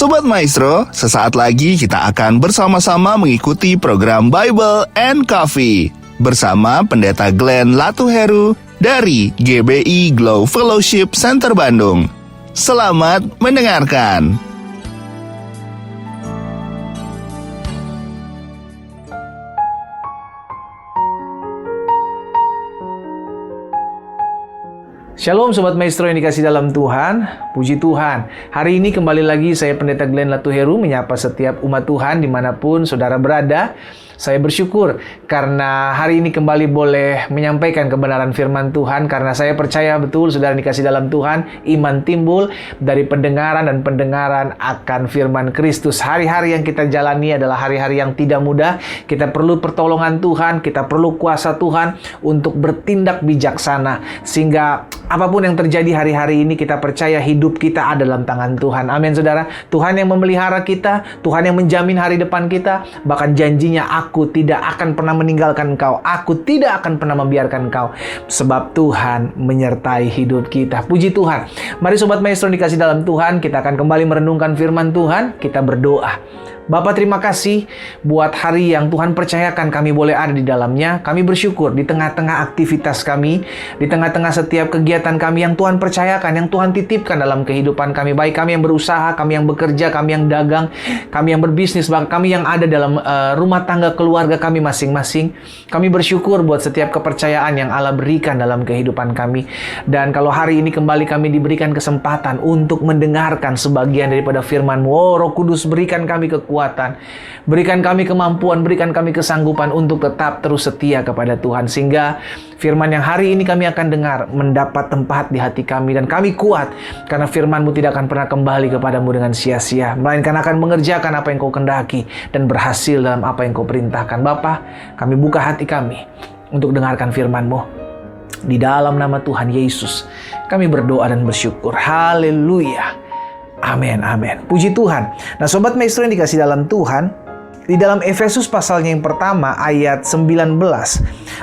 Sobat Maestro, sesaat lagi kita akan bersama-sama mengikuti program Bible and Coffee bersama Pendeta Glenn Latuheru dari GBI Glow Fellowship Center Bandung. Selamat mendengarkan. Shalom Sobat Maestro yang dikasih dalam Tuhan, puji Tuhan. Hari ini kembali lagi saya Pendeta Glenn Latuheru menyapa setiap umat Tuhan dimanapun saudara berada. Saya bersyukur karena hari ini kembali boleh menyampaikan kebenaran firman Tuhan. Karena saya percaya betul saudara dikasih dalam Tuhan, iman timbul dari pendengaran dan pendengaran akan firman Kristus. Hari-hari yang kita jalani adalah hari-hari yang tidak mudah. Kita perlu pertolongan Tuhan, kita perlu kuasa Tuhan untuk bertindak bijaksana. Sehingga apapun yang terjadi hari-hari ini kita percaya hidup kita ada dalam tangan Tuhan. Amin saudara. Tuhan yang memelihara kita, Tuhan yang menjamin hari depan kita. Bahkan janjinya, aku tidak akan pernah meninggalkan engkau. Aku tidak akan pernah membiarkan engkau. Sebab Tuhan menyertai hidup kita. Puji Tuhan. Mari Sobat Maestro dikasih dalam Tuhan. Kita akan kembali merenungkan firman Tuhan. Kita berdoa. Bapa, terima kasih buat hari yang Tuhan percayakan kami boleh ada di dalamnya. Kami bersyukur di tengah-tengah aktivitas kami, di tengah-tengah setiap kegiatan kami yang Tuhan percayakan, yang Tuhan titipkan dalam kehidupan kami. Baik kami yang berusaha, kami yang bekerja, kami yang dagang, kami yang berbisnis, bahkan kami yang ada dalam rumah tangga keluarga kami masing-masing. Kami bersyukur buat setiap kepercayaan yang Allah berikan dalam kehidupan kami. Dan kalau hari ini kembali kami diberikan kesempatan untuk mendengarkan sebagian daripada firman-Mu, oh Roh Kudus berikan kami kekuatan, berikan kami kemampuan, berikan kami kesanggupan untuk tetap terus setia kepada Tuhan. Sehingga firman yang hari ini kami akan dengar mendapat tempat di hati kami. Dan kami kuat karena firman-Mu tidak akan pernah kembali kepadamu dengan sia-sia, melainkan akan mengerjakan apa yang Kau kehendaki dan berhasil dalam apa yang Kau perintahkan. Bapa, kami buka hati kami untuk dengarkan firman-Mu. Di dalam nama Tuhan Yesus kami berdoa dan bersyukur. Haleluya. Amin, amin. Puji Tuhan. Nah Sobat Maestro yang dikasih dalam Tuhan, di dalam Efesus pasalnya yang pertama ayat 19,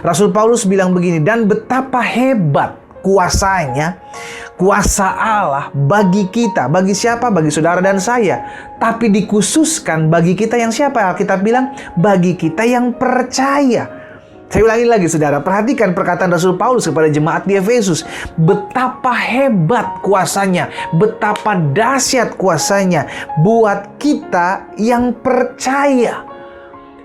Rasul Paulus bilang begini, dan betapa hebat kuasanya, kuasa Allah bagi kita. Bagi siapa? Bagi saudara dan saya. Tapi dikhususkan bagi kita yang siapa? Alkitab bilang, bagi kita yang percaya. Saya ulangi lagi saudara, perhatikan perkataan Rasul Paulus kepada jemaat di Efesus. Betapa hebat kuasanya, betapa dahsyat kuasanya buat kita yang percaya.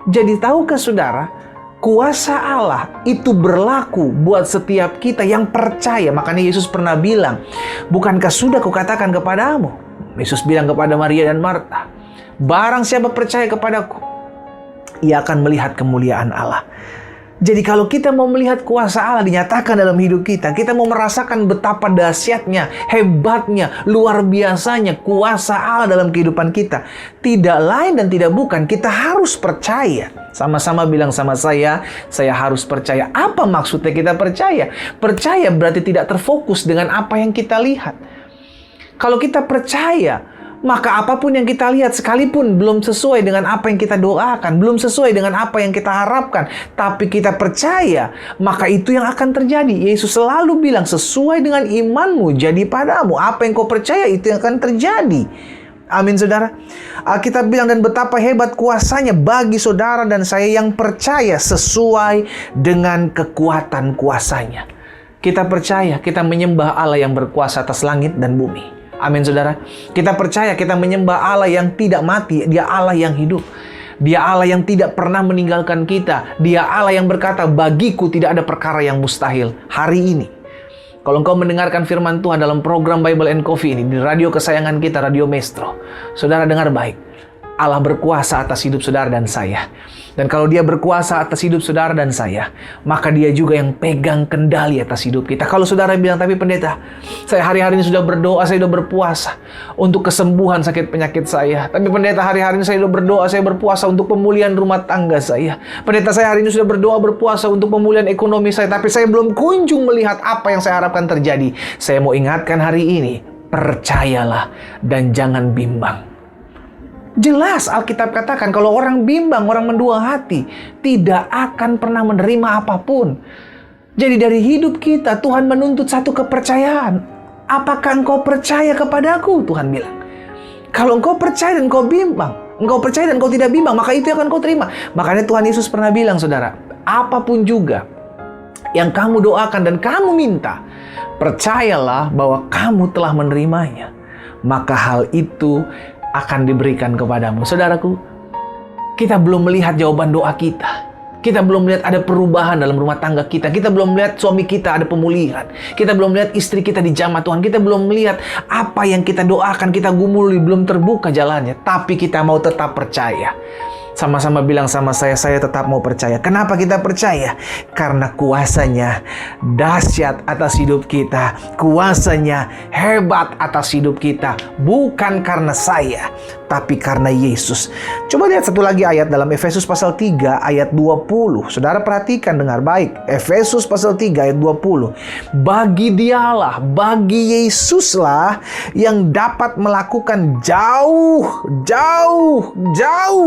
Jadi tahukah saudara, kuasa Allah itu berlaku buat setiap kita yang percaya. Makanya Yesus pernah bilang, bukankah sudah kukatakan kepadamu? Yesus bilang kepada Maria dan Marta, barang siapa percaya kepadaku, ia akan melihat kemuliaan Allah. Jadi kalau kita mau melihat kuasa Allah dinyatakan dalam hidup kita, kita mau merasakan betapa dahsyatnya, hebatnya, luar biasanya kuasa Allah dalam kehidupan kita, tidak lain dan tidak bukan, kita harus percaya. Sama-sama bilang sama saya harus percaya. Apa maksudnya kita percaya? Percaya berarti tidak terfokus dengan apa yang kita lihat. Kalau kita percaya, maka apapun yang kita lihat sekalipun belum sesuai dengan apa yang kita doakan, belum sesuai dengan apa yang kita harapkan, tapi kita percaya, maka itu yang akan terjadi. Yesus selalu bilang, sesuai dengan imanmu jadi padamu. Apa yang kau percaya itu yang akan terjadi. Amin saudara. Alkitab bilang, dan betapa hebat kuasanya bagi saudara dan saya yang percaya sesuai dengan kekuatan kuasanya. Kita percaya, kita menyembah Allah yang berkuasa atas langit dan bumi. Amin saudara. Kita percaya, kita menyembah Allah yang tidak mati. Dia Allah yang hidup. Dia Allah yang tidak pernah meninggalkan kita. Dia Allah yang berkata, bagiku tidak ada perkara yang mustahil. Hari ini, kalau engkau mendengarkan firman Tuhan dalam program Bible and Coffee ini, di radio kesayangan kita, Radio Maestro, saudara dengar baik. Allah berkuasa atas hidup saudara dan saya. Dan kalau Dia berkuasa atas hidup saudara dan saya, maka Dia juga yang pegang kendali atas hidup kita. Kalau saudara bilang, tapi pendeta, saya hari-hari ini sudah berdoa, saya sudah berpuasa untuk kesembuhan sakit penyakit saya. Tapi pendeta, hari-hari ini saya sudah berdoa, saya berpuasa untuk pemulihan rumah tangga saya. Pendeta, saya hari ini sudah berdoa, berpuasa untuk pemulihan ekonomi saya. Tapi saya belum kunjung melihat apa yang saya harapkan terjadi. Saya mau ingatkan hari ini, percayalah dan jangan bimbang. Jelas Alkitab katakan kalau orang bimbang, orang mendua hati, tidak akan pernah menerima apapun. Jadi dari hidup kita Tuhan menuntut satu kepercayaan. Apakah engkau percaya kepadaku? Tuhan bilang. Kalau engkau percaya dan engkau bimbang, engkau percaya dan engkau tidak bimbang, maka itu yang akan kau terima. Makanya Tuhan Yesus pernah bilang, saudara, apapun juga yang kamu doakan dan kamu minta, percayalah bahwa kamu telah menerimanya, maka hal itu akan diberikan kepadamu. Saudaraku, kita belum melihat jawaban doa kita. Kita belum melihat ada perubahan dalam rumah tangga kita. Kita belum melihat suami kita ada pemulihan. Kita belum melihat istri kita dijamah Tuhan. Kita belum melihat apa yang kita doakan, kita gumuli, belum terbuka jalannya. Tapi kita mau tetap percaya. Sama-sama bilang sama saya tetap mau percaya. Kenapa kita percaya? Karena kuasanya dahsyat atas hidup kita. Kuasanya hebat atas hidup kita. Bukan karena saya, tapi karena Yesus. Coba lihat satu lagi ayat dalam Efesus pasal 3 ayat 20. Saudara perhatikan, dengar baik. Efesus pasal 3 ayat 20. Bagi Dialah, bagi Yesuslah yang dapat melakukan jauh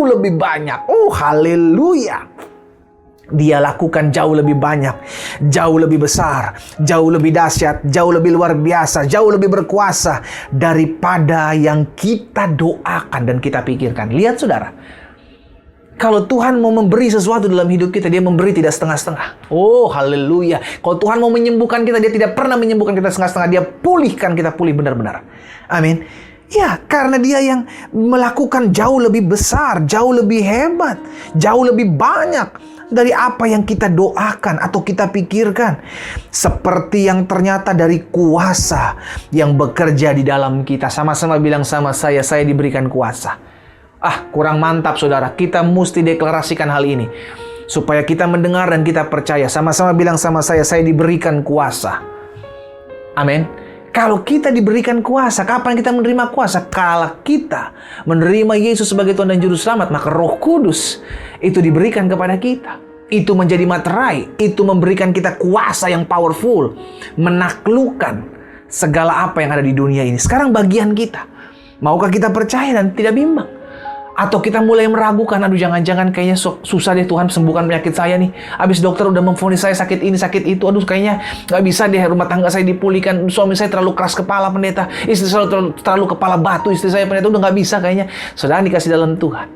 lebih banyak. Oh, haleluya. Dia lakukan jauh lebih banyak, jauh lebih besar, jauh lebih dahsyat, jauh lebih luar biasa, jauh lebih berkuasa daripada yang kita doakan dan kita pikirkan. Lihat saudara, kalau Tuhan mau memberi sesuatu dalam hidup kita, Dia memberi tidak setengah-setengah. Oh, haleluya. Kalau Tuhan mau menyembuhkan kita, Dia tidak pernah menyembuhkan kita setengah-setengah. Dia pulihkan kita pulih benar-benar. Amin. Ya, karena Dia yang melakukan jauh lebih besar, jauh lebih hebat, jauh lebih banyak dari apa yang kita doakan atau kita pikirkan. Seperti yang ternyata dari kuasa yang bekerja di dalam kita. Sama-sama bilang sama saya diberikan kuasa. Kurang mantap saudara. Kita mesti deklarasikan hal ini supaya kita mendengar dan kita percaya. Sama-sama bilang sama saya diberikan kuasa. Amin. Kalau kita diberikan kuasa, kapan kita menerima kuasa? Kalau kita menerima Yesus sebagai Tuhan dan Juru Selamat, maka Roh Kudus itu diberikan kepada kita. Itu menjadi materai, itu memberikan kita kuasa yang powerful, menaklukkan segala apa yang ada di dunia ini. Sekarang bagian kita. Maukah kita percaya dan tidak bimbang? Atau kita mulai meragukan, aduh jangan-jangan kayaknya susah deh Tuhan sembuhkan penyakit saya nih. Habis dokter udah memvonis saya sakit ini, sakit itu. Aduh kayaknya gak bisa deh rumah tangga saya dipulihkan. Suami saya terlalu keras kepala pendeta. Istri saya terlalu kepala batu. Istri saya pendeta udah gak bisa kayaknya. Saudara dikasih dalam Tuhan.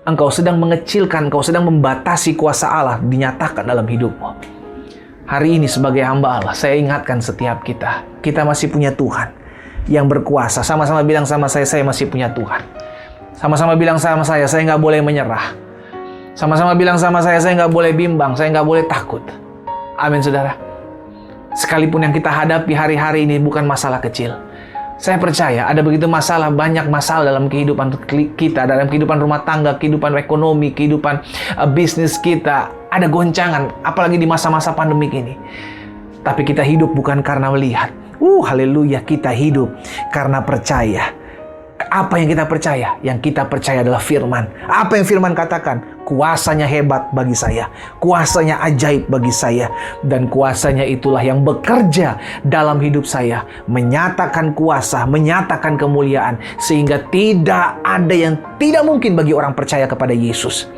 Engkau sedang mengecilkan, engkau sedang membatasi kuasa Allah dinyatakan dalam hidupmu. Hari ini sebagai hamba Allah, saya ingatkan setiap kita. Kita masih punya Tuhan yang berkuasa. Sama-sama bilang sama saya masih punya Tuhan. Sama-sama bilang sama saya nggak boleh menyerah. Sama-sama bilang sama saya nggak boleh bimbang, saya nggak boleh takut. Amin saudara. Sekalipun yang kita hadapi hari-hari ini bukan masalah kecil. Saya percaya ada begitu masalah, banyak masalah dalam kehidupan kita, dalam kehidupan rumah tangga, kehidupan ekonomi, kehidupan bisnis kita. Ada goncangan, apalagi di masa-masa pandemik ini. Tapi kita hidup bukan karena melihat. Haleluya, kita hidup karena percaya. Apa yang kita percaya? Yang kita percaya adalah firman. Apa yang firman katakan? Kuasanya hebat bagi saya. Kuasanya ajaib bagi saya. Dan kuasanya itulah yang bekerja dalam hidup saya. Menyatakan kuasa, menyatakan kemuliaan. Sehingga tidak ada yang tidak mungkin bagi orang percaya kepada Yesus.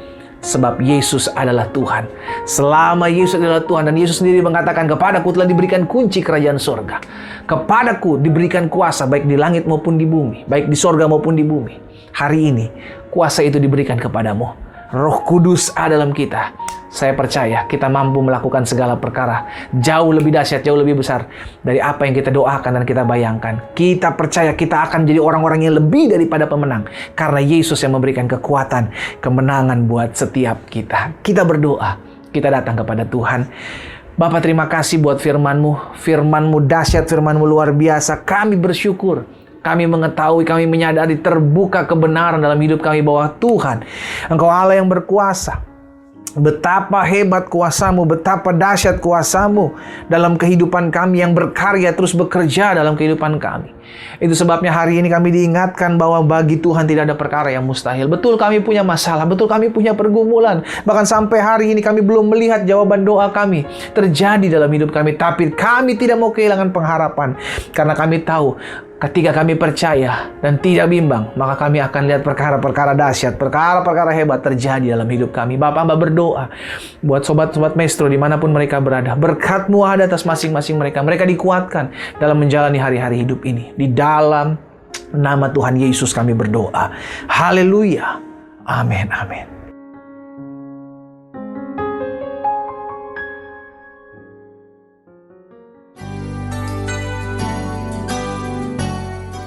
Sebab Yesus adalah Tuhan. Selama Yesus adalah Tuhan, dan Yesus sendiri mengatakan, kepadaku telah diberikan kunci kerajaan surga. Kepadaku diberikan kuasa baik di langit maupun di bumi, baik di surga maupun di bumi. Hari ini kuasa itu diberikan kepadamu. Roh Kudus ada dalam kita. Saya percaya kita mampu melakukan segala perkara jauh lebih dahsyat, jauh lebih besar dari apa yang kita doakan dan kita bayangkan. Kita percaya kita akan jadi orang-orang yang lebih daripada pemenang karena Yesus yang memberikan kekuatan, kemenangan buat setiap kita. Kita berdoa, kita datang kepada Tuhan. Bapa, terima kasih buat firman-Mu. Firman-Mu dahsyat, firman-Mu luar biasa. Kami bersyukur. Kami mengetahui, kami menyadari terbuka kebenaran dalam hidup kami bahwa Tuhan, Engkau Allah yang berkuasa. Betapa hebat kuasa-Mu, betapa dahsyat kuasa-Mu dalam kehidupan kami yang berkarya terus bekerja dalam kehidupan kami. Itu sebabnya hari ini kami diingatkan bahwa bagi Tuhan tidak ada perkara yang mustahil. Betul kami punya masalah, betul kami punya pergumulan. Bahkan sampai hari ini kami belum melihat jawaban doa kami terjadi dalam hidup kami. Tapi kami tidak mau kehilangan pengharapan. Karena kami tahu ketika kami percaya dan tidak bimbang, maka kami akan lihat perkara-perkara dahsyat, perkara-perkara hebat terjadi dalam hidup kami. Bapak hamba berdoa buat sobat-sobat Maestro dimanapun mereka berada. Berkat-Mu ada atas masing-masing mereka. Mereka dikuatkan dalam menjalani hari-hari hidup ini. Di dalam Nama Tuhan Yesus kami berdoa. Haleluya. Amin, amin.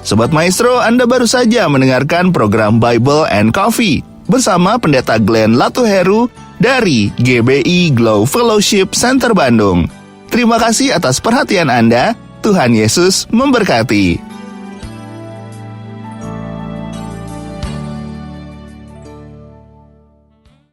Sobat Maestro, Anda baru saja mendengarkan program Bible and Coffee bersama Pendeta Glenn Latuheru dari GBI Glow Fellowship Center Bandung. Terima kasih atas perhatian Anda. Tuhan Yesus memberkati.